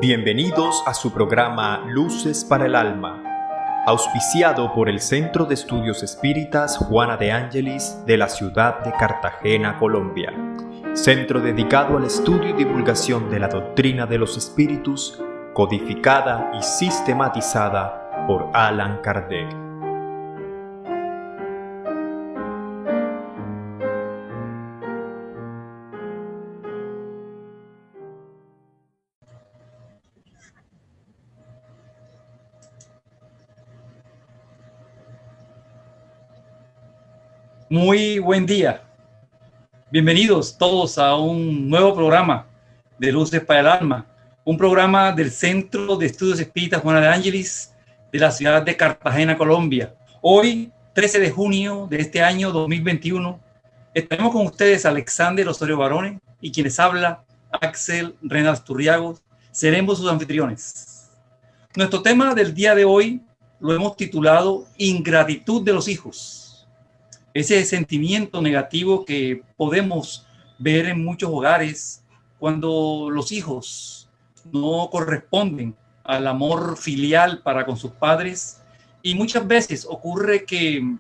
Bienvenidos a su programa Luces para el Alma, auspiciado por el Centro de Estudios Espíritas Juana de Ángelis de la ciudad de Cartagena, Colombia. Centro dedicado al estudio y divulgación de la doctrina de los espíritus, codificada y sistematizada por Allan Kardec. Muy buen día. Bienvenidos todos a un nuevo programa de Luces para el Alma, un programa del Centro de Estudios Espíritas Juana de Ángelis de la ciudad de Cartagena, Colombia. Hoy, 13 de junio de este año 2021, estaremos con ustedes Alexander Osorio Barone y quienes habla, Axel Reynals Turriagos, seremos sus anfitriones. Nuestro tema del día de hoy lo hemos titulado Ingratitud de los hijos. Ese sentimiento negativo que podemos ver en muchos hogares cuando los hijos no corresponden al amor filial para con sus padres, y muchas veces ocurre que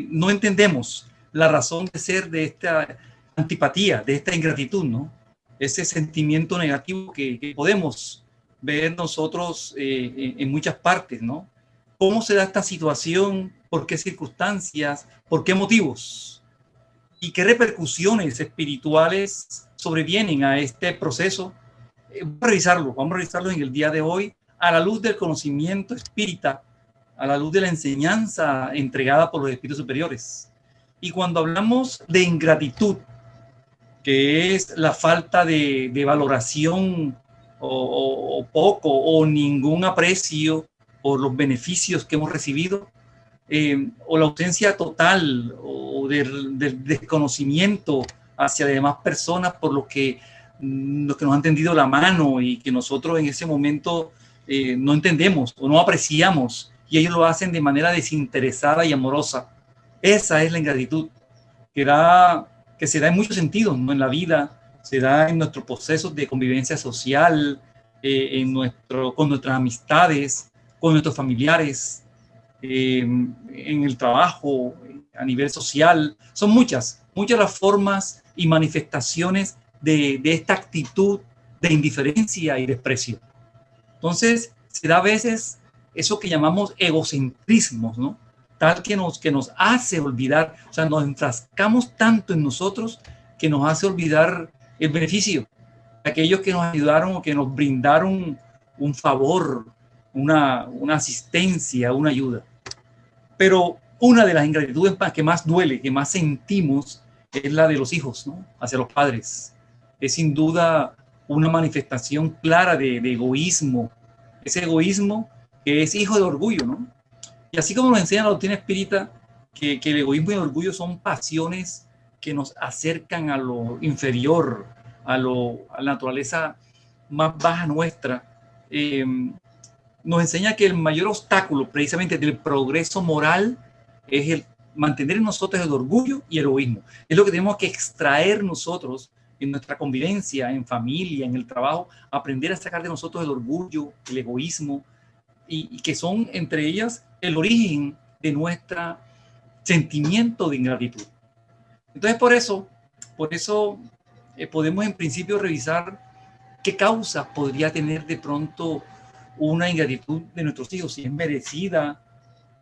no entendemos la razón de ser de esta antipatía, de esta ingratitud, ¿no? Ese sentimiento negativo que podemos ver nosotros en muchas partes, ¿no? ¿Cómo se da esta situación? ¿Por qué circunstancias? ¿Por qué motivos? ¿Y qué repercusiones espirituales sobrevienen a este proceso? Vamos a revisarlo en el día de hoy a la luz del conocimiento espírita, a la luz de la enseñanza entregada por los espíritus superiores. Y cuando hablamos de ingratitud, que es la falta de valoración o poco o ningún aprecio por los beneficios que hemos recibido, o la ausencia total o del desconocimiento hacia demás personas por los que nos han tendido la mano y que nosotros en ese momento no entendemos o no apreciamos, y ellos lo hacen de manera desinteresada y amorosa. Esa es la ingratitud que se da en muchos sentidos, ¿no? En la vida, se da en nuestros procesos de convivencia social, con nuestras amistades, con nuestros familiares, en el trabajo, a nivel social. Son muchas las formas y manifestaciones de esta actitud de indiferencia y desprecio. Entonces, se da a veces eso que llamamos egocentrismos, ¿no? Tal que nos hace olvidar, o sea, nos enfrascamos tanto en nosotros que nos hace olvidar el beneficio de aquellos que nos ayudaron o que nos brindaron un favor, una asistencia, una ayuda. Pero una de las ingratitudes que más duele, que más sentimos, es la de los hijos, ¿no? Hacia los padres. Es sin duda una manifestación clara de egoísmo, ese egoísmo que es hijo de orgullo, ¿no? Y así como nos enseña la doctrina espírita, que el egoísmo y el orgullo son pasiones que nos acercan a lo inferior, a la naturaleza más baja nuestra, nos enseña que el mayor obstáculo precisamente del progreso moral es el mantener en nosotros el orgullo y el egoísmo. Es lo que tenemos que extraer nosotros en nuestra convivencia, en familia, en el trabajo, aprender a sacar de nosotros el orgullo, el egoísmo, y que son entre ellas el origen de nuestro sentimiento de ingratitud. Entonces, por eso podemos en principio revisar qué causas podría tener de pronto una ingratitud de nuestros hijos, si es merecida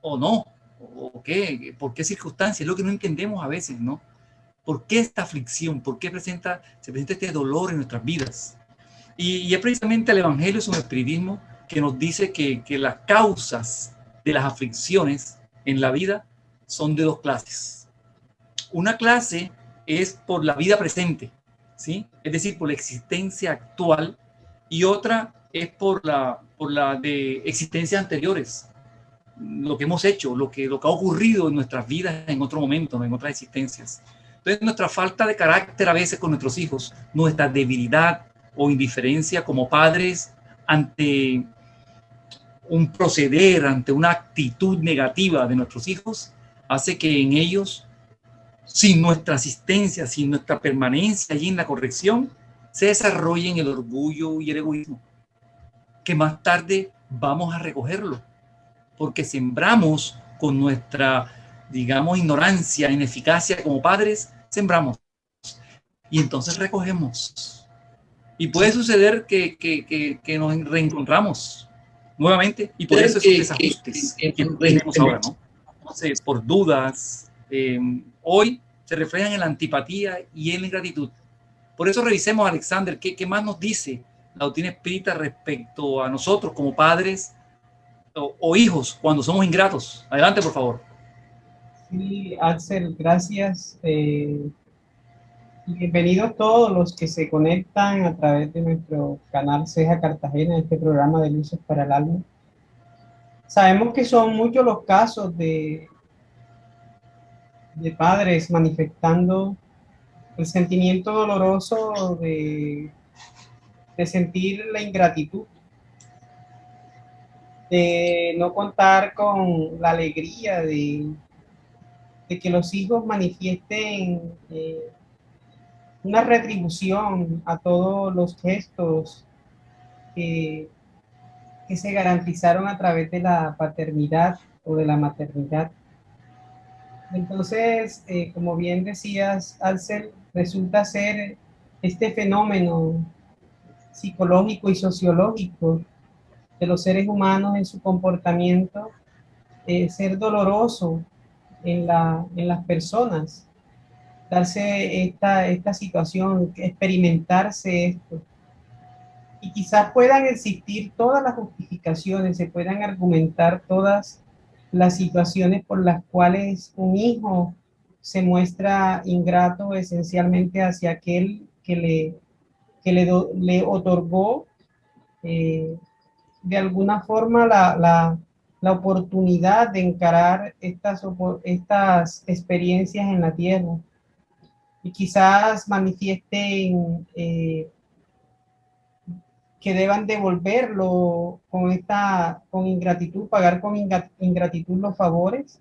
o no, o qué, por qué circunstancias, es lo que no entendemos a veces, ¿no? ¿Por qué esta aflicción? ¿Por qué se presenta este dolor en nuestras vidas? Y es precisamente el Evangelio, es un espiritismo que nos dice que las causas de las aflicciones en la vida son de dos clases. Una clase es por la vida presente, ¿sí? Es decir, por la existencia actual, y otra es por la de existencias anteriores, lo que hemos hecho, lo que ha ocurrido en nuestras vidas en otro momento, en otras existencias. Entonces, nuestra falta de carácter a veces con nuestros hijos, nuestra debilidad o indiferencia como padres ante un proceder, ante una actitud negativa de nuestros hijos, hace que en ellos, sin nuestra asistencia, sin nuestra permanencia allí en la corrección, se desarrollen el orgullo y el egoísmo, que más tarde vamos a recogerlo, porque sembramos con nuestra, digamos, ignorancia, ineficacia como padres, sembramos y entonces recogemos. Y puede suceder que nos reencontramos nuevamente y por eso esos desajustes que tenemos ahora, ¿no? Entonces, por dudas, hoy se reflejan en la antipatía y en la ingratitud. Por eso revisemos, Alexander, qué más nos dice la doctrina espírita respecto a nosotros como padres o hijos cuando somos ingratos. Adelante, por favor. Sí, Axel, gracias. Bienvenidos todos los que se conectan a través de nuestro canal Ceja Cartagena, este programa de Luces para el Alma. Sabemos que son muchos los casos de padres manifestando el sentimiento doloroso de sentir la ingratitud, de no contar con la alegría de que los hijos manifiesten una retribución a todos los gestos que, que se garantizaron a través de la paternidad o de la maternidad. Entonces, como bien decías, Alcel, resulta ser este fenómeno psicológico y sociológico de los seres humanos en su comportamiento, ser doloroso en las personas, darse esta situación, experimentarse esto. Y quizás puedan existir todas las justificaciones, se puedan argumentar todas las situaciones por las cuales un hijo se muestra ingrato esencialmente hacia aquel le otorgó de alguna forma la oportunidad de encarar estas experiencias en la tierra. Y quizás manifiesten que deban devolverlo con ingratitud, pagar con ingratitud los favores.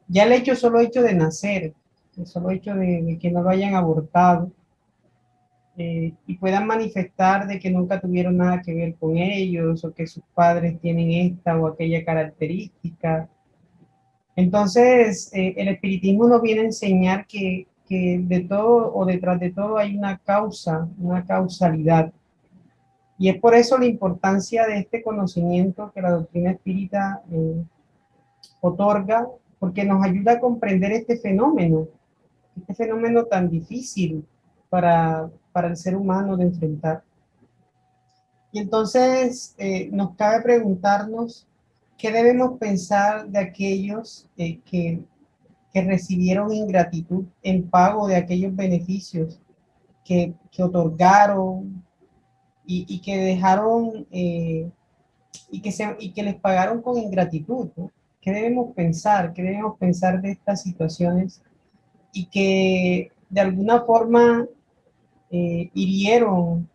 Ya el solo hecho de nacer, el solo hecho de que no lo hayan abortado, y puedan manifestar de que nunca tuvieron nada que ver con ellos, o que sus padres tienen esta o aquella característica. Entonces, el espiritismo nos viene a enseñar que de todo o detrás de todo hay una causa, una causalidad. Y es por eso la importancia de este conocimiento que la doctrina espírita otorga, porque nos ayuda a comprender este fenómeno tan difícil para el ser humano de enfrentar. Y entonces nos cabe preguntarnos qué debemos pensar de aquellos que recibieron ingratitud en pago de aquellos beneficios que otorgaron y que dejaron y que les pagaron con ingratitud, ¿no? ¿Qué debemos pensar? ¿Qué debemos pensar de estas situaciones? Y que de alguna forma hirieron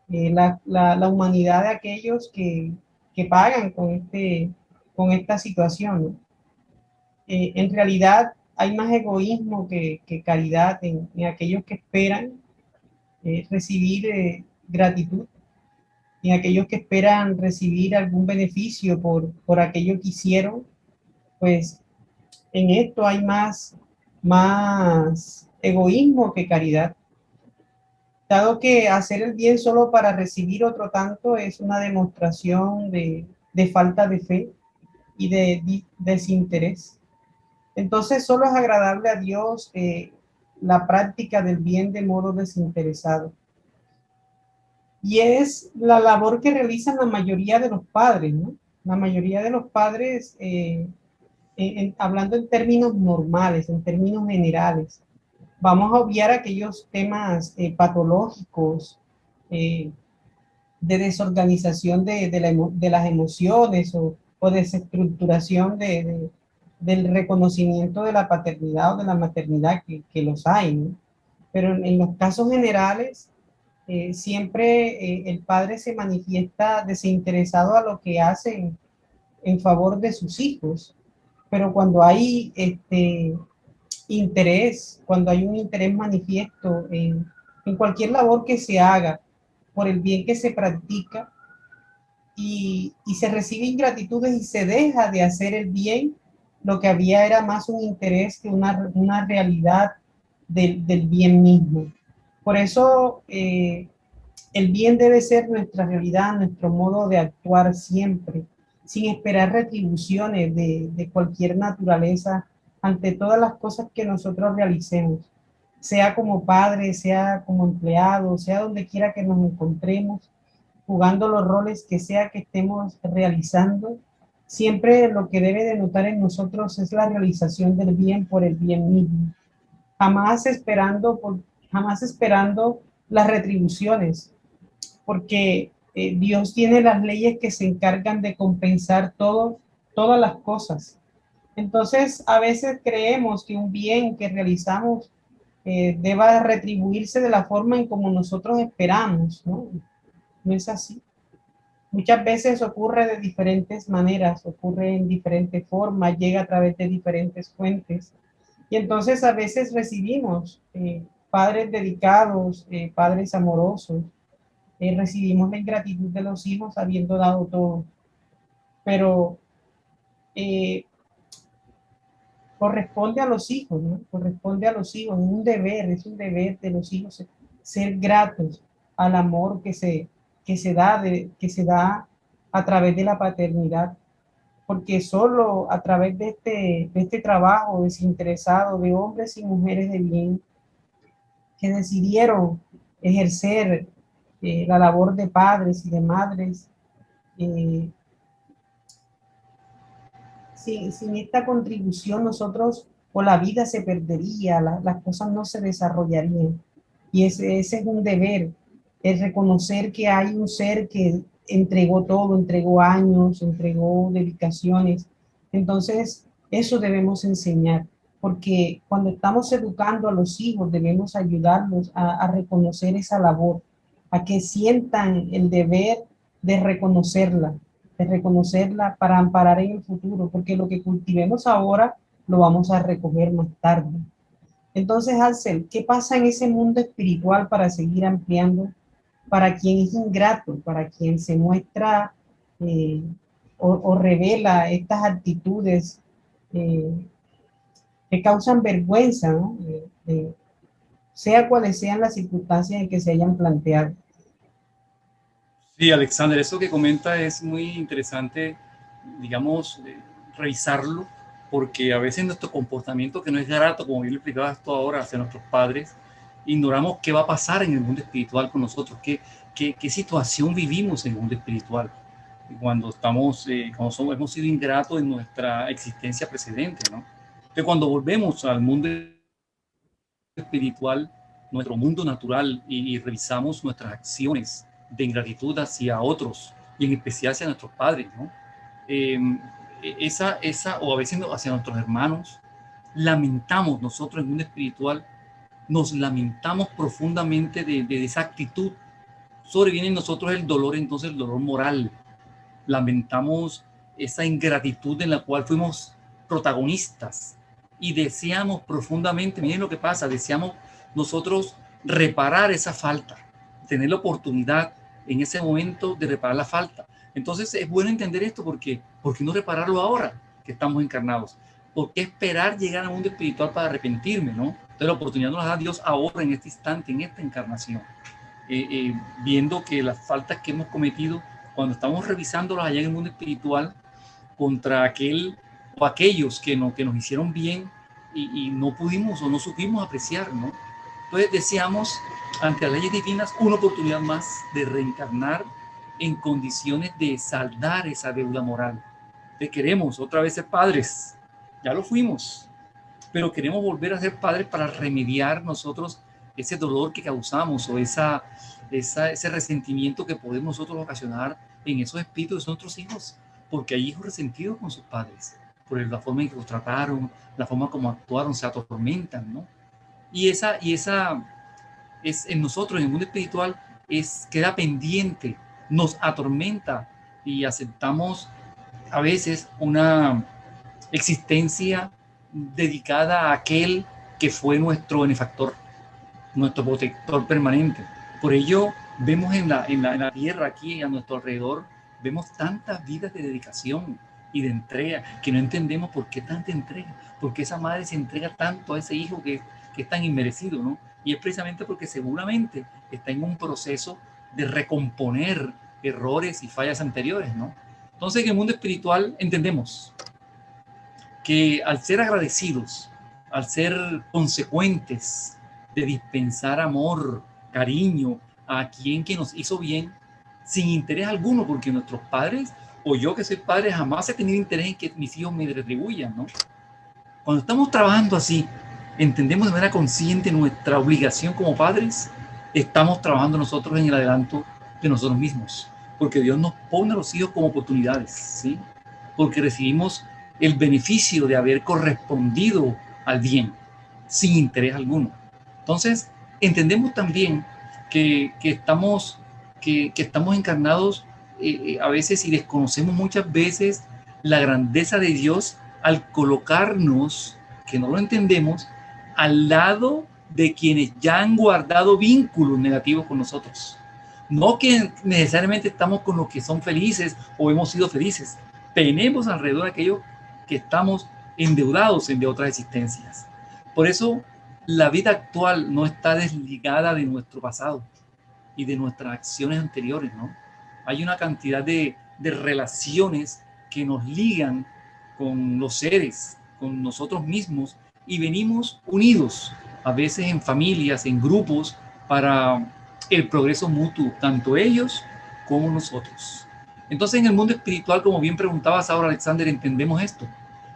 la humanidad de aquellos que pagan con esta situación, ¿no? En realidad hay más egoísmo que caridad en aquellos que esperan recibir gratitud, y aquellos que esperan recibir algún beneficio por aquello que hicieron. Pues en esto hay más egoísmo que caridad, dado que hacer el bien solo para recibir otro tanto es una demostración de falta de fe y de desinterés. Entonces solo es agradable a Dios la práctica del bien de modo desinteresado. Y es la labor que realizan la mayoría de los padres, ¿no? La mayoría de los padres, hablando en términos normales, en términos generales, vamos a obviar aquellos temas patológicos, de desorganización de las emociones o desestructuración del reconocimiento de la paternidad o de la maternidad que los hay, ¿no? Pero en los casos generales, siempre el padre se manifiesta desinteresado a lo que hace en favor de sus hijos, pero cuando hay interés, cuando hay un interés manifiesto en cualquier labor que se haga, por el bien que se practica, y se recibe ingratitudes y se deja de hacer el bien, lo que había era más un interés que una realidad del bien mismo. Por eso el bien debe ser nuestra realidad, nuestro modo de actuar siempre, sin esperar retribuciones de cualquier naturaleza ante todas las cosas que nosotros realicemos, sea como padres, sea como empleados, sea donde quiera que nos encontremos, jugando los roles que sea que estemos realizando. Siempre lo que debe de notar en nosotros es la realización del bien por el bien mismo, jamás esperando, jamás esperando las retribuciones, porque Dios tiene las leyes que se encargan de compensar todas las cosas. Entonces, a veces creemos que un bien que realizamos deba retribuirse de la forma en como nosotros esperamos, ¿no? No es así. Muchas veces ocurre de diferentes maneras, ocurre en diferentes formas, llega a través de diferentes fuentes. Y entonces a veces recibimos padres dedicados, padres amorosos, recibimos la ingratitud de los hijos habiendo dado todo. Pero eh, corresponde a los hijos, ¿no? Corresponde a los hijos, es un deber de los hijos ser gratos al amor que se da a través de la paternidad, porque solo a través de este trabajo desinteresado de hombres y mujeres de bien que decidieron ejercer la labor de padres y de madres, eh, sin esta contribución nosotros o la vida se perdería, las cosas no se desarrollarían. Y ese es un deber, es reconocer que hay un ser que entregó todo, entregó años, entregó dedicaciones. Entonces, eso debemos enseñar, porque cuando estamos educando a los hijos debemos ayudarlos a reconocer esa labor, a que sientan el deber de reconocerla para amparar en el futuro, porque lo que cultivemos ahora lo vamos a recoger más tarde. Entonces, Axel, ¿qué pasa en ese mundo espiritual para seguir ampliando? Para quien es ingrato, para quien se muestra eh, o revela estas actitudes eh, que causan vergüenza, ¿no? Sea cuales sean las circunstancias en que se hayan planteado. Sí, Alexander, eso que comenta es muy interesante, digamos, revisarlo, porque a veces nuestro comportamiento que no es grato, como bien lo explicabas tú ahora, hacia nuestros padres, ignoramos qué va a pasar en el mundo espiritual con nosotros, qué situación vivimos en el mundo espiritual cuando estamos, hemos sido ingratos en nuestra existencia precedente, ¿no? Entonces, cuando volvemos al mundo espiritual, nuestro mundo natural, y revisamos nuestras acciones de ingratitud hacia otros y en especial hacia nuestros padres, ¿no? Eh, o a veces hacia nuestros hermanos, lamentamos nosotros en el mundo espiritual, nos lamentamos profundamente de esa actitud. Sobreviene en nosotros el dolor, entonces el dolor moral. Lamentamos esa ingratitud en la cual fuimos protagonistas y deseamos profundamente, miren lo que pasa, deseamos nosotros reparar esa falta, tener la oportunidad en ese momento de reparar la falta. Entonces es bueno entender esto porque ¿por qué no repararlo ahora que estamos encarnados? ¿Por qué esperar llegar al mundo espiritual para arrepentirme, no? Entonces la oportunidad nos la da Dios ahora, en este instante, en esta encarnación. Viendo que las faltas que hemos cometido, cuando estamos revisándolas allá en el mundo espiritual, contra aquel o aquellos que nos hicieron bien y no pudimos o no supimos apreciar, ¿no? Entonces deseamos, ante las leyes divinas, una oportunidad más de reencarnar en condiciones de saldar esa deuda moral. Te queremos otra vez ser padres, ya lo fuimos, pero queremos volver a ser padres para remediar nosotros ese dolor que causamos o ese resentimiento que podemos nosotros ocasionar en esos espíritus de nuestros hijos, porque hay hijos resentidos con sus padres, por la forma en que los trataron, la forma como actuaron, se atormentan, ¿no? Y esa es en nosotros, en el mundo espiritual, queda pendiente, nos atormenta y aceptamos a veces una existencia dedicada a aquel que fue nuestro benefactor. nuestro protector permanente. Por ello, vemos en la tierra aquí a nuestro alrededor, vemos tantas vidas de dedicación y de entrega que no entendemos por qué tanta entrega, por qué esa madre se entrega tanto a ese hijo que es tan inmerecido, ¿no? Y es precisamente porque seguramente está en un proceso de recomponer errores y fallas anteriores, ¿no? Entonces, en el mundo espiritual entendemos que al ser agradecidos, al ser consecuentes de dispensar amor, cariño a quien que nos hizo bien, sin interés alguno, porque nuestros padres, o yo que soy padre, jamás he tenido interés en que mis hijos me retribuyan, ¿no? Cuando estamos trabajando así, entendemos de manera consciente nuestra obligación como padres, estamos trabajando nosotros en el adelanto de nosotros mismos, porque Dios nos pone a los hijos como oportunidades, ¿sí? Porque recibimos el beneficio de haber correspondido al bien, sin interés alguno. Entonces, entendemos también que estamos encarnados a veces y desconocemos muchas veces la grandeza de Dios al colocarnos, que no lo entendemos, al lado de quienes ya han guardado vínculos negativos con nosotros. No que necesariamente estamos con los que son felices o hemos sido felices. Tenemos alrededor aquellos que estamos endeudados en de otras existencias. Por eso la vida actual no está desligada de nuestro pasado y de nuestras acciones anteriores, ¿no? Hay una cantidad de relaciones que nos ligan con los seres, con nosotros mismos, y venimos unidos, a veces en familias, en grupos, para el progreso mutuo, tanto ellos como nosotros. Entonces, en el mundo espiritual, como bien preguntabas ahora, Alexander, entendemos esto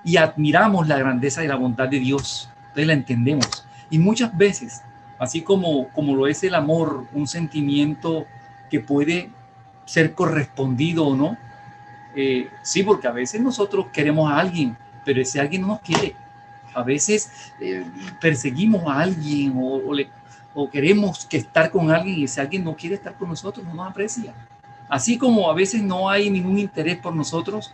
y admiramos la grandeza y la bondad de Dios. Entonces la entendemos. Y muchas veces, así como lo es el amor, un sentimiento que puede ser correspondido o no, sí, porque a veces nosotros queremos a alguien, pero ese alguien no nos quiere. A veces perseguimos a alguien o queremos que estar con alguien y ese alguien no quiere estar con nosotros, no nos aprecia. Así como a veces no hay ningún interés por nosotros,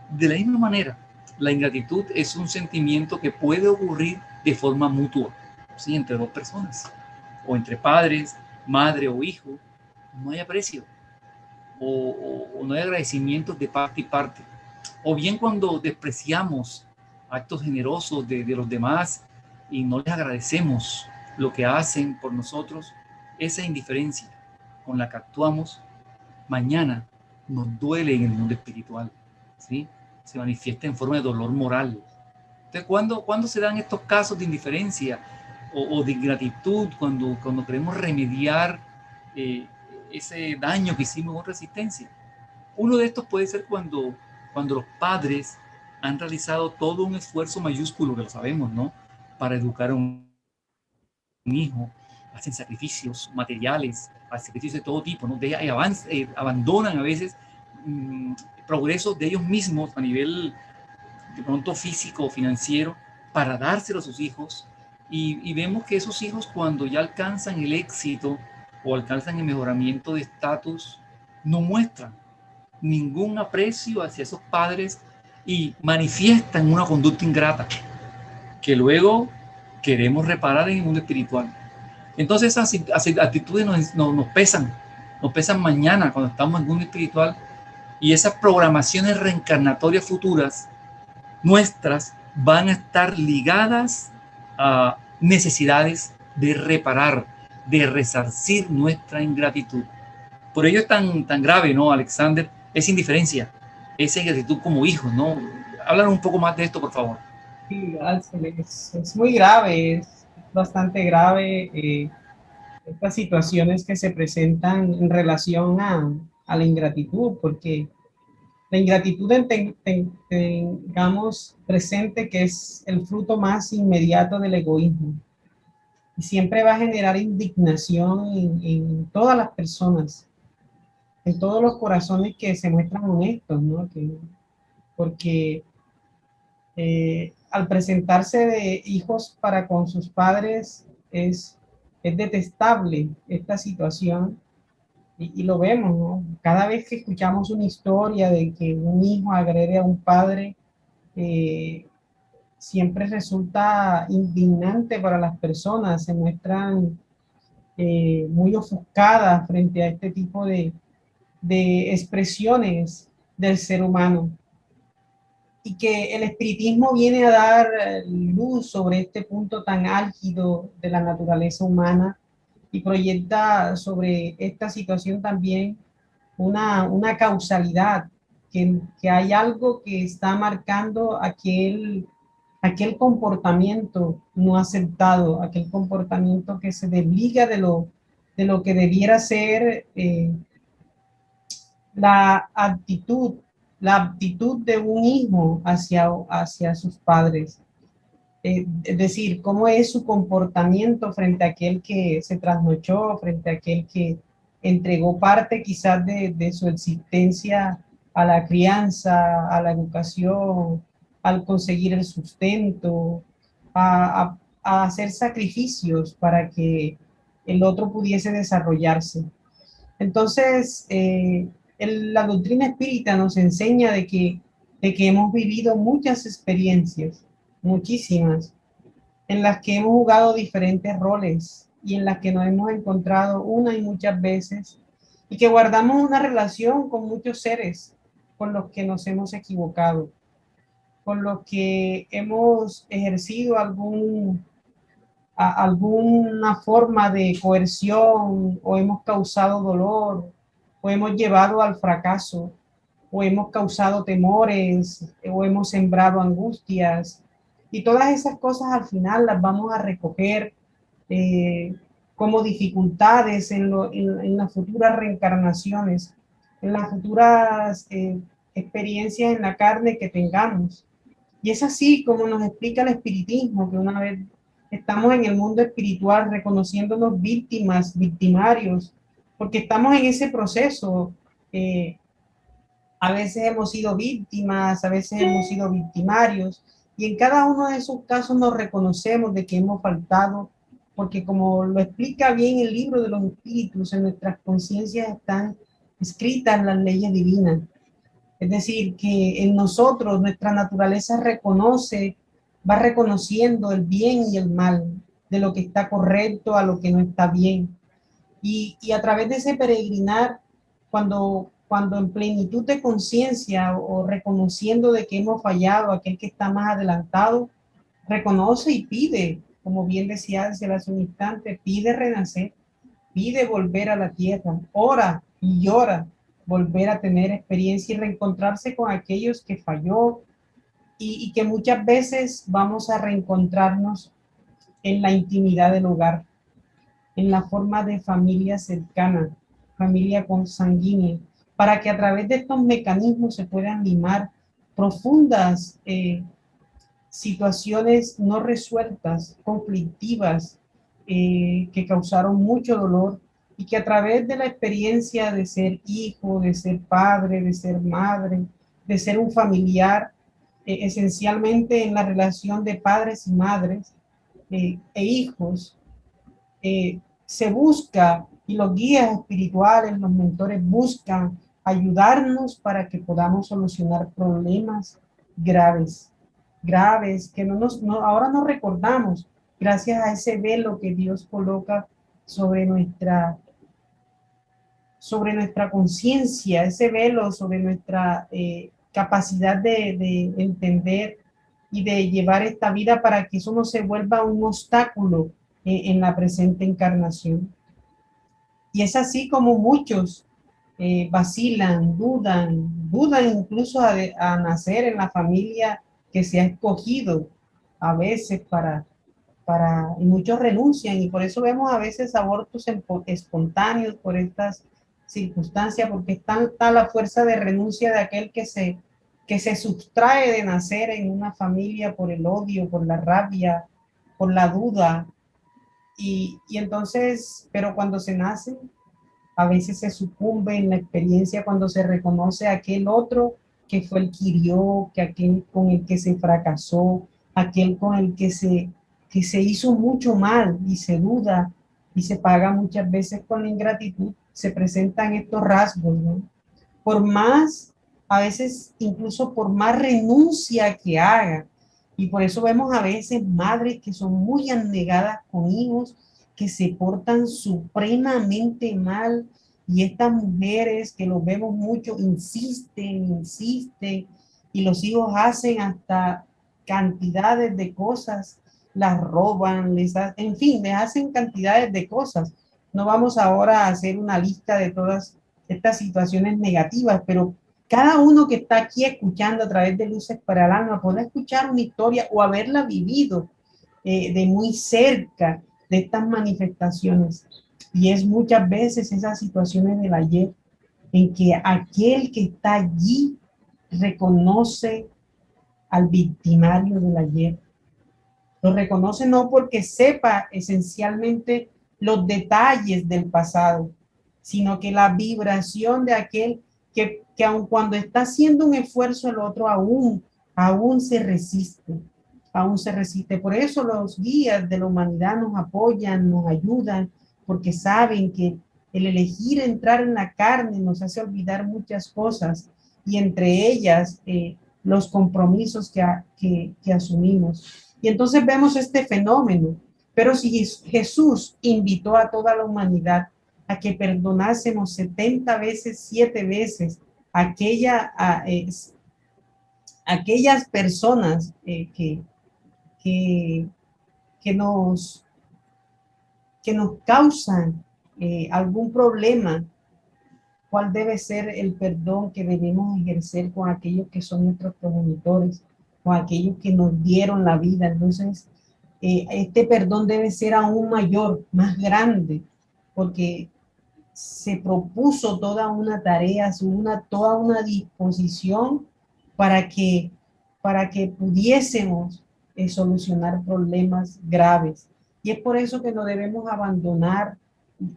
de la misma manera, la ingratitud es un sentimiento que puede ocurrir de forma mutua, ¿sí? Entre dos personas, o entre padres, madre o hijo, no hay aprecio, o no hay agradecimientos de parte y parte. O bien cuando despreciamos actos generosos de los demás y no les agradecemos lo que hacen por nosotros, esa indiferencia con la que actuamos mañana nos duele en el mundo espiritual, ¿sí? Se manifiesta en forma de dolor moral. Entonces, ¿cuándo se dan estos casos de indiferencia o de ingratitud? Cuando queremos remediar ese daño que hicimos con resistencia. Uno de estos puede ser cuando los padres han realizado todo un esfuerzo mayúsculo, que lo sabemos, ¿no? Para educar a un hijo, hacen sacrificios materiales, sacrificios de todo tipo, ¿no? Abandonan a veces progresos de ellos mismos a nivel de pronto físico o financiero para dárselo a sus hijos y vemos que esos hijos cuando ya alcanzan el éxito o alcanzan el mejoramiento de estatus no muestran ningún aprecio hacia esos padres y manifiestan una conducta ingrata que luego queremos reparar en el mundo espiritual. Entonces esas actitudes nos pesan mañana cuando estamos en el mundo espiritual y esas programaciones reencarnatorias futuras nuestras van a estar ligadas a necesidades de reparar, de resarcir nuestra ingratitud. Por ello es tan grave, ¿no, Alexander? Esa indiferencia, esa ingratitud como hijos, ¿no? Háblanos un poco más de esto, por favor. Sí, Axel, es muy grave, es bastante grave estas situaciones que se presentan en relación a la ingratitud, porque la ingratitud tengamos presente que es el fruto más inmediato del egoísmo y siempre va a generar indignación en todas las personas, en todos los corazones que se muestran honestos, ¿no? Porque al presentarse de hijos para con sus padres es detestable esta situación y lo vemos, ¿no? Cada vez que escuchamos una historia de que un hijo agrede a un padre, eh, siempre resulta indignante para las personas, se muestran muy ofuscada frente a este tipo de expresiones del ser humano. Y que el espiritismo viene a dar luz sobre este punto tan álgido de la naturaleza humana y proyecta sobre esta situación también una causalidad, que hay algo que está marcando aquel comportamiento no aceptado, aquel comportamiento que se desliga de lo que debiera ser la actitud, la aptitud de un hijo hacia sus padres. Es decir, cómo es su comportamiento frente a aquel que se trasnochó, frente a aquel que entregó parte quizás de su existencia a la crianza, a la educación, al conseguir el sustento, a hacer sacrificios para que el otro pudiese desarrollarse. Entonces, la doctrina espírita nos enseña de que hemos vivido muchas experiencias, muchísimas, en las que hemos jugado diferentes roles y en las que nos hemos encontrado una y muchas veces y que guardamos una relación con muchos seres con los que nos hemos equivocado, con los que hemos ejercido alguna forma de coerción o hemos causado dolor o hemos llevado al fracaso o hemos causado temores o hemos sembrado angustias y todas esas cosas al final las vamos a recoger como dificultades en las futuras reencarnaciones, en las futuras experiencias en la carne que tengamos. Y es así como nos explica el espiritismo, que una vez estamos en el mundo espiritual reconociéndonos víctimas, victimarios, porque estamos en ese proceso. A veces hemos sido víctimas, a veces hemos sido victimarios, y en cada uno de esos casos nos reconocemos de que hemos faltado, porque como lo explica bien el libro de los espíritus, en nuestras conciencias están escritas las leyes divinas. Es decir, que en nosotros nuestra naturaleza reconoce, va reconociendo el bien y el mal, de lo que está correcto a lo que no está bien. Y a través de ese peregrinar, cuando en plenitud de conciencia o reconociendo de que hemos fallado, aquel que está más adelantado, reconoce y pide, como bien decía hace un instante, pide renacer, pide volver a la tierra, ora y llora, volver a tener experiencia y reencontrarse con aquellos que falló y que muchas veces vamos a reencontrarnos en la intimidad del hogar, en la forma de familia cercana, familia consanguínea, para que a través de estos mecanismos se puedan limar profundas situaciones no resueltas, conflictivas, que causaron mucho dolor y que a través de la experiencia de ser hijo, de ser padre, de ser madre, de ser un familiar, esencialmente en la relación de padres y madres e hijos, se busca y los guías espirituales, los mentores buscan ayudarnos para que podamos solucionar problemas graves, graves que ahora no recordamos gracias a ese velo que Dios coloca sobre nuestra conciencia, ese velo sobre nuestra capacidad de entender y de llevar esta vida para que eso no se vuelva un obstáculo en la presente encarnación. Y es así como muchos vacilan, dudan incluso a nacer en la familia que se ha escogido a veces y muchos renuncian y por eso vemos a veces abortos espontáneos por estas circunstancias, porque es tanta la fuerza de renuncia de aquel que se sustrae de nacer en una familia por el odio, por la rabia, por la duda. Y entonces, pero cuando se nace, a veces se sucumbe en la experiencia cuando se reconoce a aquel otro que fue el que hirió, que aquel con el que se fracasó, aquel con el que se hizo mucho mal y se duda y se paga muchas veces con la ingratitud, se presentan estos rasgos, ¿no? Por más, a veces incluso por más renuncia que haga. Y por eso vemos a veces madres que son muy anegadas con hijos que se portan supremamente mal, y estas mujeres que los vemos mucho insisten, y los hijos hacen hasta cantidades de cosas, las roban, en fin, les hacen cantidades de cosas. No vamos ahora a hacer una lista de todas estas situaciones negativas, pero cada uno que está aquí escuchando a través de Luces para el Alma puede escuchar una historia o haberla vivido de muy cerca de estas manifestaciones. Y es muchas veces esas situaciones del ayer en que aquel que está allí reconoce al victimario del ayer. Lo reconoce no porque sepa esencialmente los detalles del pasado, sino que la vibración de aquel que aun cuando está haciendo un esfuerzo, el otro aún se resiste, aún se resiste. Por eso los guías de la humanidad nos apoyan, nos ayudan, porque saben que el elegir entrar en la carne nos hace olvidar muchas cosas, y entre ellas los compromisos que asumimos. Y entonces vemos este fenómeno. Pero si Jesús invitó a toda la humanidad a que perdonásemos 70 veces, 7 veces aquellas personas que nos causan algún problema, ¿cuál debe ser el perdón que debemos ejercer con aquellos que son nuestros progenitores, con aquellos que nos dieron la vida? Entonces, este perdón debe ser aún mayor, más grande, porque se propuso toda una tarea, toda una disposición para que pudiésemos solucionar problemas graves. Y es por eso que no debemos abandonar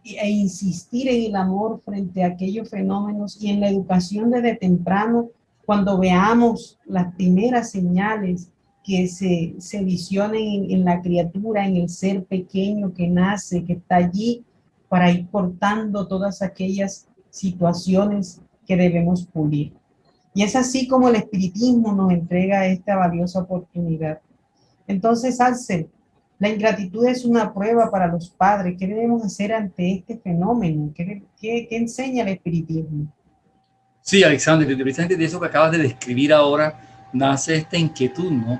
e insistir en el amor frente a aquellos fenómenos, y en la educación desde temprano, cuando veamos las primeras señales que se visionen en la criatura, en el ser pequeño que nace, que está allí, para ir cortando todas aquellas situaciones que debemos pulir. Y es así como el espiritismo nos entrega esta valiosa oportunidad. Entonces, Axel, la ingratitud es una prueba para los padres. ¿Qué debemos hacer ante este fenómeno? ¿Qué enseña el espiritismo? Sí, Alexander, precisamente de eso que acabas de describir ahora nace esta inquietud, ¿no?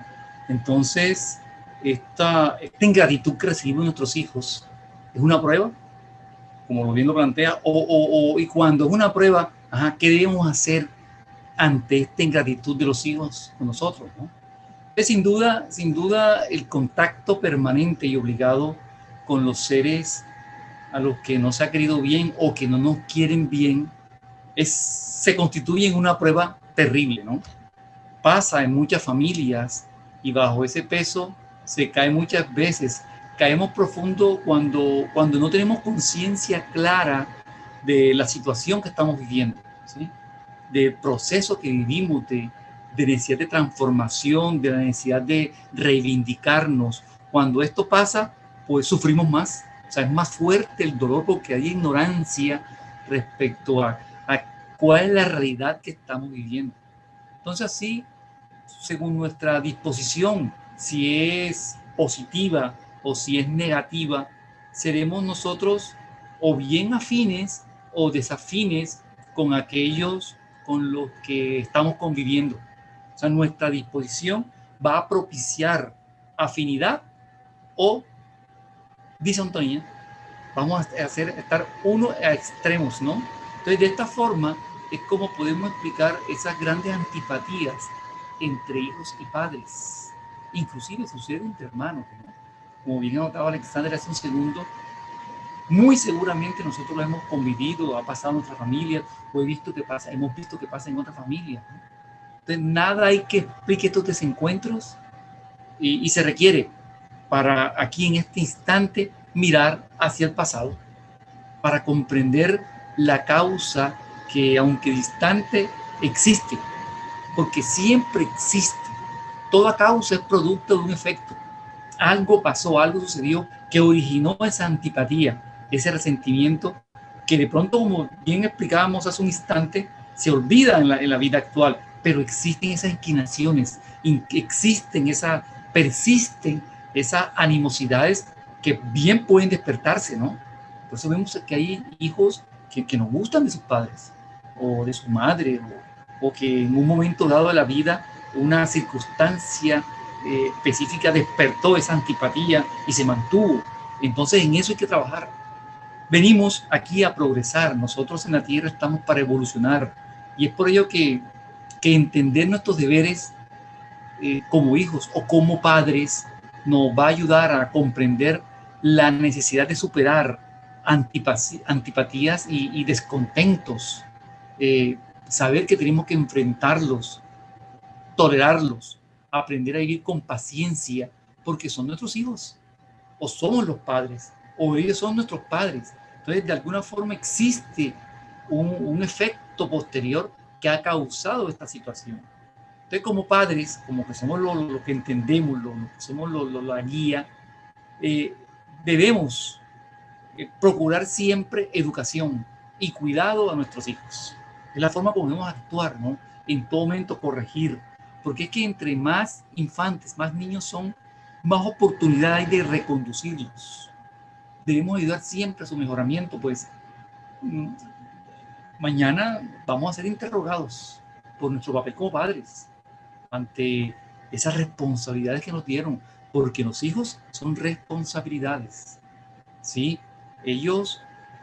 Entonces, esta ingratitud que recibimos nuestros hijos es una prueba, como lo bien lo plantea, y cuando es una prueba, ¿qué debemos hacer ante esta ingratitud de los hijos con nosotros, ¿no? Sin duda, el contacto permanente y obligado con los seres a los que no se ha querido bien o que no nos quieren bien se constituye en una prueba terrible, ¿no? Pasa en muchas familias, y bajo ese peso se cae muchas veces. Caemos profundo cuando no tenemos conciencia clara de la situación que estamos viviendo, ¿sí? Del proceso que vivimos, de necesidad de transformación, de la necesidad de reivindicarnos. Cuando esto pasa, pues sufrimos más. O sea, es más fuerte el dolor porque hay ignorancia respecto a cuál es la realidad que estamos viviendo. Entonces, así, según nuestra disposición, si es positiva o si es negativa, seremos nosotros o bien afines o desafines con aquellos con los que estamos conviviendo. O sea, nuestra disposición va a propiciar afinidad o disintonía. Vamos a estar uno a extremos, ¿no? Entonces, de esta forma es como podemos explicar esas grandes antipatías entre hijos y padres. Inclusive sucede entre hermanos, ¿no? Como bien anotaba Alexander hace un segundo, muy seguramente nosotros lo hemos convivido, ha pasado en nuestra familia, o hemos visto que pasa en otras familias, ¿no? Entonces, nada hay que explique estos desencuentros, y se requiere para aquí en este instante mirar hacia el pasado para comprender la causa que, aunque distante, existe, porque siempre existe. Toda causa es producto de un efecto. Algo pasó, algo sucedió que originó esa antipatía, ese resentimiento que de pronto, como bien explicábamos hace un instante, se olvida en la vida actual, pero existen esas inclinaciones, persisten esas animosidades que bien pueden despertarse, ¿no? Por eso vemos que hay hijos que no gustan de sus padres o de su madre, o que en un momento dado de la vida una circunstancia específica despertó esa antipatía y se mantuvo. Entonces en eso hay que trabajar. Venimos aquí a progresar, nosotros en la tierra estamos para evolucionar, y es por ello que entender nuestros deberes como hijos o como padres nos va a ayudar a comprender la necesidad de superar antipatías y descontentos, saber que tenemos que enfrentarlos, tolerarlos, aprender a vivir con paciencia, porque son nuestros hijos, o somos los padres, o ellos son nuestros padres. Entonces, de alguna forma existe un efecto posterior que ha causado esta situación. Entonces, como padres, como que somos lo que entendemos, lo que somos la guía, debemos procurar siempre educación y cuidado a nuestros hijos. Es la forma como debemos actuar, ¿no? En todo momento corregir, porque es que entre más infantes, más niños son, más oportunidad hay de reconducirlos. Debemos ayudar siempre a su mejoramiento, pues mañana vamos a ser interrogados por nuestro papel como padres ante esas responsabilidades que nos dieron, porque los hijos son responsabilidades, ¿sí?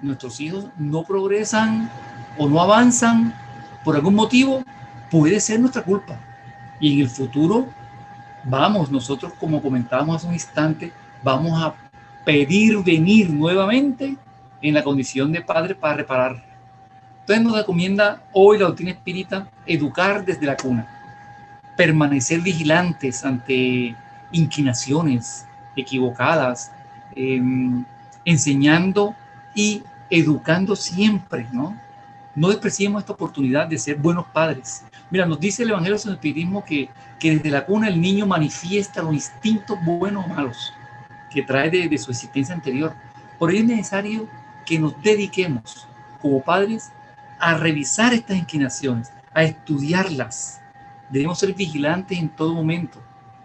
Nuestros hijos no progresan o no avanzan por algún motivo, puede ser nuestra culpa. Y en el futuro, nosotros, como comentábamos hace un instante, vamos a pedir venir nuevamente en la condición de padre para reparar. Entonces nos recomienda hoy la doctrina espírita educar desde la cuna, permanecer vigilantes ante inclinaciones equivocadas, enseñando y educando siempre, ¿no? No despreciemos esta oportunidad de ser buenos padres. Mira, nos dice el Evangelio del Espiritismo que desde la cuna el niño manifiesta los instintos buenos o malos que trae de su existencia anterior. Por ello es necesario que nos dediquemos como padres a revisar estas inclinaciones, a estudiarlas. Debemos ser vigilantes en todo momento.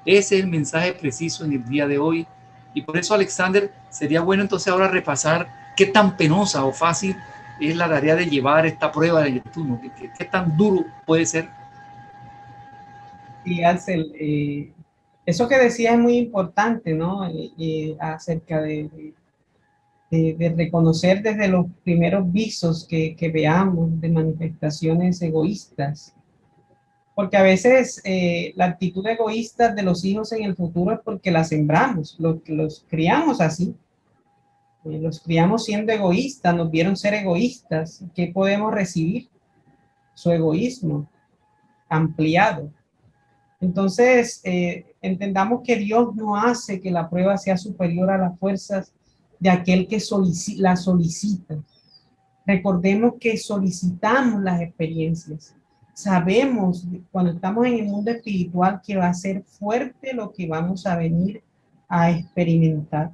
Ese es el mensaje preciso en el día de hoy. Y por eso, Alexander, sería bueno entonces ahora repasar qué tan penosa o fácil es la tarea de llevar esta prueba de Neptuno. ¿Qué tan duro puede ser? Y Axel, eso que decía es muy importante, ¿no? Acerca de reconocer desde los primeros visos que veamos de manifestaciones egoístas. Porque a veces la actitud egoísta de los hijos en el futuro es porque la sembramos, los criamos así. Los criamos siendo egoístas, nos vieron ser egoístas. ¿Qué podemos recibir? Su egoísmo ampliado. Entonces, entendamos que Dios no hace que la prueba sea superior a las fuerzas de aquel que la solicita. Recordemos que solicitamos las experiencias. Sabemos cuando estamos en el mundo espiritual que va a ser fuerte lo que vamos a venir a experimentar.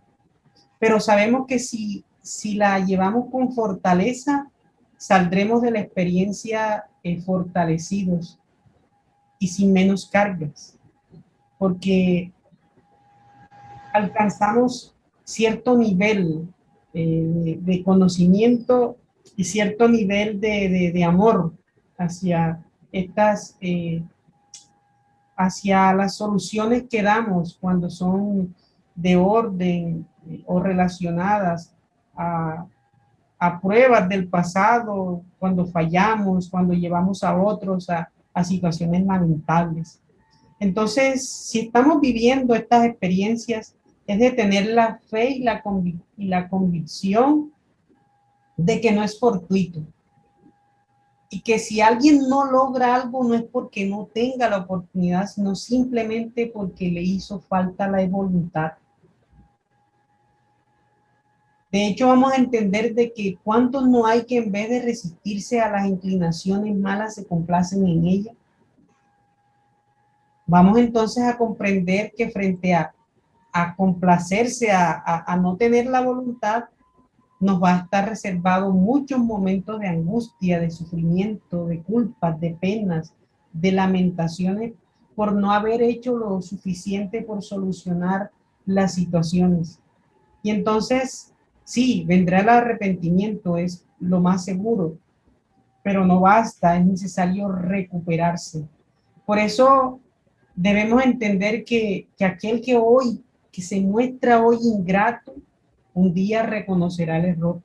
Pero sabemos que si la llevamos con fortaleza, saldremos de la experiencia fortalecidos y sin menos cargas, porque alcanzamos cierto nivel de conocimiento y cierto nivel de amor hacia estas, hacia las soluciones que damos cuando son de orden o relacionadas a pruebas del pasado, cuando fallamos, cuando llevamos a otros a situaciones lamentables. Entonces, si estamos viviendo estas experiencias, es de tener la fe y la convicción de que no es fortuito. Y que si alguien no logra algo, no es porque no tenga la oportunidad, sino simplemente porque le hizo falta la voluntad. De hecho, vamos a entender de que cuántos no hay que en vez de resistirse a las inclinaciones malas se complacen en ellas. Vamos entonces a comprender que frente a complacerse, a no tener la voluntad, nos va a estar reservado muchos momentos de angustia, de sufrimiento, de culpas, de penas, de lamentaciones por no haber hecho lo suficiente por solucionar las situaciones. Y entonces, sí, vendrá el arrepentimiento, es lo más seguro, pero no basta, es necesario recuperarse. Por eso debemos entender que aquel que se muestra hoy ingrato, un día reconocerá el error.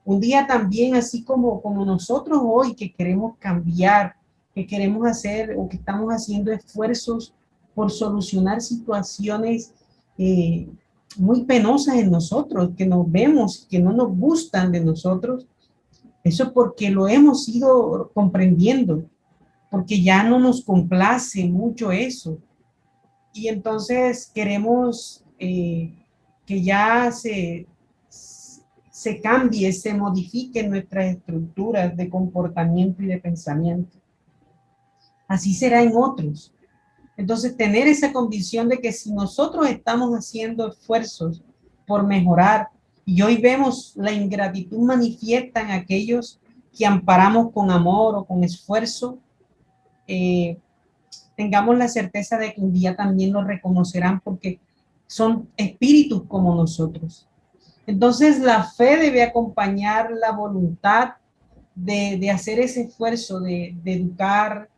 Un día también, así como nosotros hoy que queremos cambiar, que queremos hacer o que estamos haciendo esfuerzos por solucionar situaciones eh, muy penosas en nosotros, que nos vemos, que no nos gustan de nosotros, eso es porque lo hemos ido comprendiendo, porque ya no nos complace mucho eso. Y entonces queremos que ya se cambie, se modifiquen nuestras estructuras de comportamiento y de pensamiento. Así será en otros. Entonces, tener esa convicción de que si nosotros estamos haciendo esfuerzos por mejorar, y hoy vemos la ingratitud manifiesta en aquellos que amparamos con amor o con esfuerzo, eh, tengamos la certeza de que un día también lo reconocerán porque son espíritus como nosotros. Entonces, la fe debe acompañar la voluntad de hacer ese esfuerzo, de educar,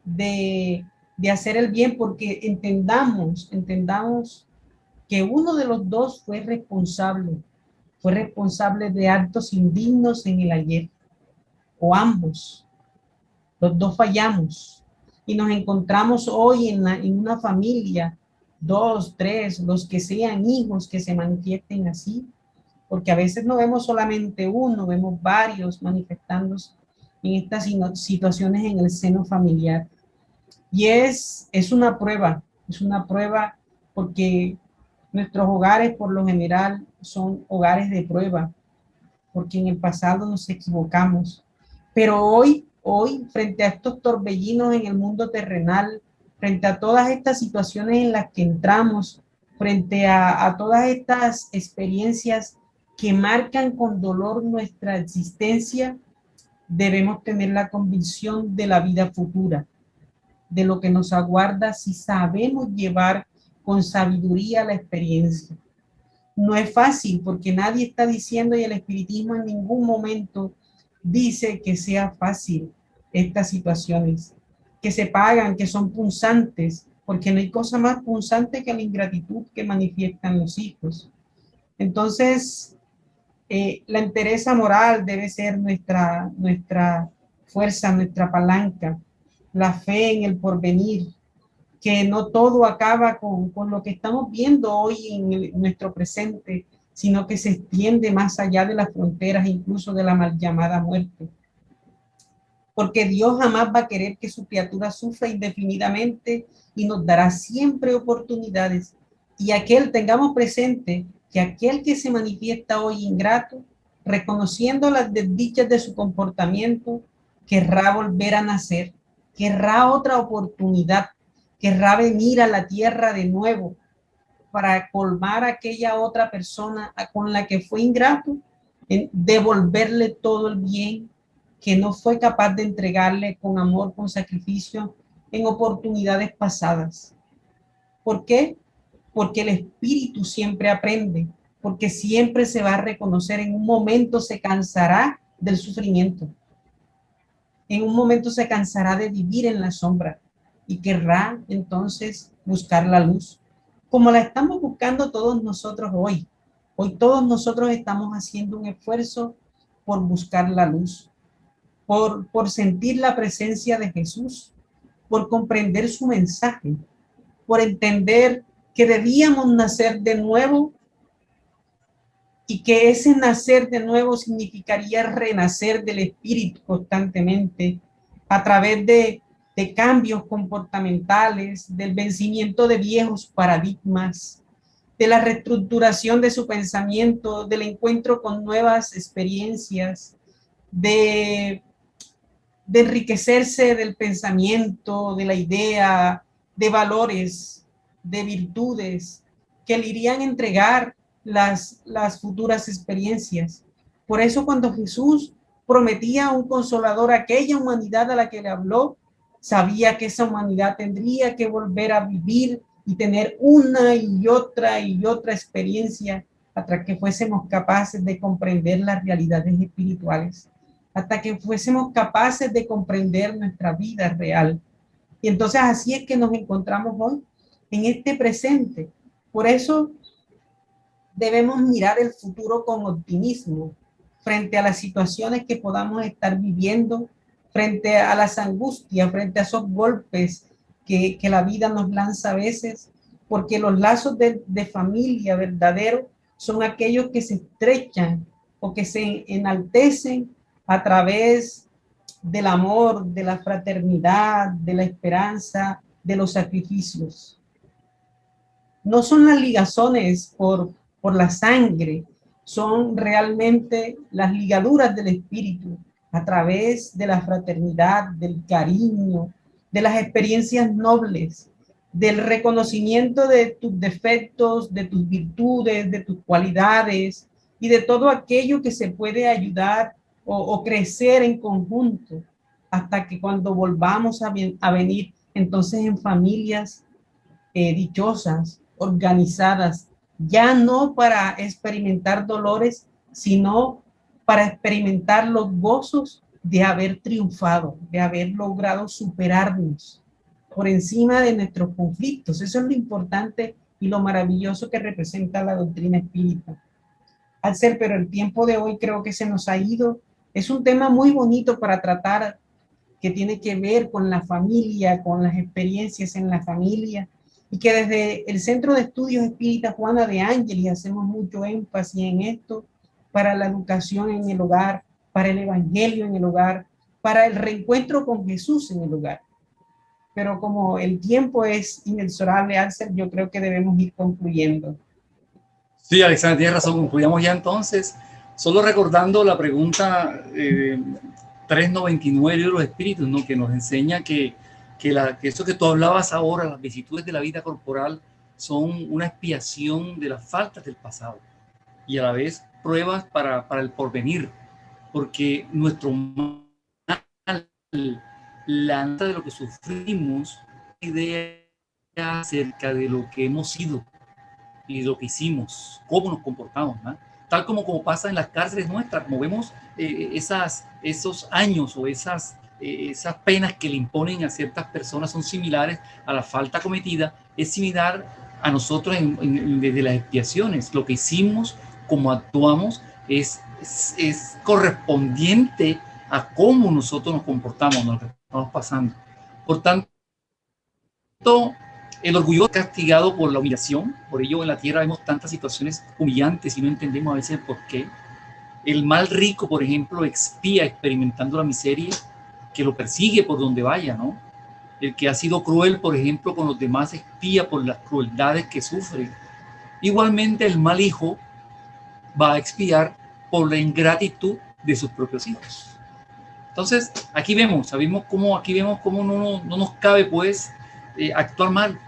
de hacer el bien, porque entendamos que uno de los dos fue responsable de actos indignos en el ayer, o ambos, los dos fallamos, y nos encontramos hoy en una familia, dos, tres, los que sean hijos que se manifiesten así, porque a veces no vemos solamente uno, vemos varios manifestándose en estas situaciones en el seno familiar. Y es una prueba porque nuestros hogares por lo general son hogares de prueba, porque en el pasado nos equivocamos. Pero hoy, frente a estos torbellinos en el mundo terrenal, frente a todas estas situaciones en las que entramos, frente a todas estas experiencias que marcan con dolor nuestra existencia, debemos tener la convicción de la vida futura, de lo que nos aguarda si sabemos llevar con sabiduría la experiencia. No es fácil porque nadie está diciendo y el espiritismo en ningún momento dice que sea fácil estas situaciones, que se pagan, que son punzantes, porque no hay cosa más punzante que la ingratitud que manifiestan los hijos. Entonces, la entereza moral debe ser nuestra fuerza, nuestra palanca, la fe en el porvenir, que no todo acaba con lo que estamos viendo hoy en nuestro presente, sino que se extiende más allá de las fronteras, incluso de la mal llamada muerte. Porque Dios jamás va a querer que su criatura sufra indefinidamente y nos dará siempre oportunidades. Y tengamos presente que aquel que se manifiesta hoy ingrato, reconociendo las desdichas de su comportamiento, querrá volver a nacer, querrá otra oportunidad, querrá venir a la tierra de nuevo para colmar a aquella otra persona con la que fue ingrato, devolverle todo el bien que no fue capaz de entregarle con amor, con sacrificio en oportunidades pasadas. ¿Por qué? Porque el espíritu siempre aprende, porque siempre se va a reconocer, en un momento se cansará del sufrimiento, en un momento se cansará de vivir en la sombra y querrá entonces buscar la luz, como la estamos buscando todos nosotros hoy. Hoy todos nosotros estamos haciendo un esfuerzo por buscar la luz, por sentir la presencia de Jesús, por comprender su mensaje, por entender que debíamos nacer de nuevo y que ese nacer de nuevo significaría renacer del espíritu constantemente a través de cambios comportamentales, del vencimiento de viejos paradigmas, de la reestructuración de su pensamiento, del encuentro con nuevas experiencias, de enriquecerse del pensamiento, de la idea, de valores, de virtudes que le irían a entregar las futuras experiencias. Por eso cuando Jesús prometía un consolador a aquella humanidad a la que le habló, sabía que esa humanidad tendría que volver a vivir y tener una y otra experiencia hasta que fuésemos capaces de comprender las realidades espirituales, hasta que fuésemos capaces de comprender nuestra vida real. Y entonces así es que nos encontramos hoy, en este presente. Por eso debemos mirar el futuro con optimismo frente a las situaciones que podamos estar viviendo, frente a las angustias, frente a esos golpes que la vida nos lanza a veces, porque los lazos de familia verdaderos son aquellos que se estrechan o que se enaltecen a través del amor, de la fraternidad, de la esperanza, de los sacrificios. No son las ligazones por la sangre, son realmente las ligaduras del espíritu a través de la fraternidad, del cariño, de las experiencias nobles, del reconocimiento de tus defectos, de tus virtudes, de tus cualidades y de todo aquello que se puede ayudar o crecer en conjunto hasta que cuando volvamos a venir entonces en familias dichosas, organizadas, ya no para experimentar dolores, sino para experimentar los gozos de haber triunfado, de haber logrado superarnos por encima de nuestros conflictos. Eso es lo importante y lo maravilloso que representa la doctrina espírita. Al ser, pero el tiempo de hoy creo que se nos ha ido. Es un tema muy bonito para tratar, que tiene que ver con la familia, con las experiencias en la familia, y que desde el Centro de Estudios Espíritas Juana de Ángelis hacemos mucho énfasis en esto, para la educación en el hogar, para el evangelio en el hogar, para el reencuentro con Jesús en el hogar. Pero como el tiempo es inexorable, Axel, yo creo que debemos ir concluyendo. Sí, Alexander, tienes razón, concluyamos ya entonces. Solo recordando la pregunta 399 del libro de los Espíritus, ¿no? Que nos enseña que eso que tú hablabas ahora, las vicisitudes de la vida corporal, son una expiación de las faltas del pasado y a la vez pruebas para el porvenir, porque nuestro mal, la nota de lo que sufrimos, idea acerca de lo que hemos sido y lo que hicimos, cómo nos comportamos, ¿no? Tal como pasa en las cárceles nuestras, como vemos esos años o esas penas que le imponen a ciertas personas son similares a la falta cometida, es similar a nosotros desde las expiaciones. Lo que hicimos, cómo actuamos, es correspondiente a cómo nosotros nos comportamos, lo que estamos pasando. Por tanto, el orgullo es castigado por la humillación. Por ello en la tierra vemos tantas situaciones humillantes y no entendemos a veces el por qué. El mal rico, por ejemplo, expía experimentando la miseria que lo persigue por donde vaya, ¿no? El que ha sido cruel, por ejemplo, con los demás expía por las crueldades que sufre. Igualmente el mal hijo va a expiar por la ingratitud de sus propios hijos. Entonces, aquí vemos cómo no nos cabe, pues, actuar mal.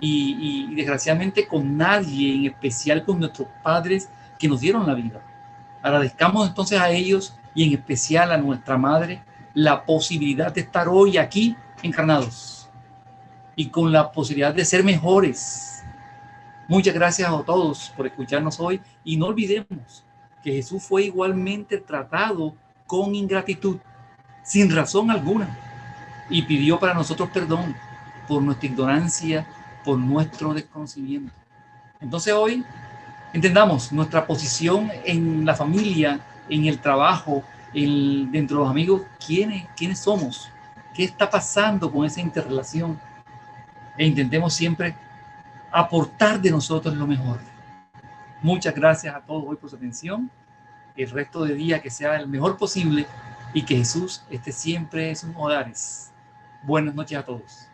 Y desgraciadamente con nadie, en especial con nuestros padres que nos dieron la vida. Agradezcamos entonces a ellos y en especial a nuestra madre la posibilidad de estar hoy aquí encarnados y con la posibilidad de ser mejores. Muchas gracias a todos por escucharnos hoy y no olvidemos que Jesús fue igualmente tratado con ingratitud, sin razón alguna, y pidió para nosotros perdón por nuestra ignorancia, por nuestro desconocimiento. Entonces hoy entendamos nuestra posición en la familia, en el trabajo, dentro de los amigos, quiénes somos, qué está pasando con esa interrelación, e intentemos siempre aportar de nosotros lo mejor. Muchas gracias a todos hoy por su atención. El resto de día que sea el mejor posible y que Jesús esté siempre en sus hogares. Buenas noches a todos.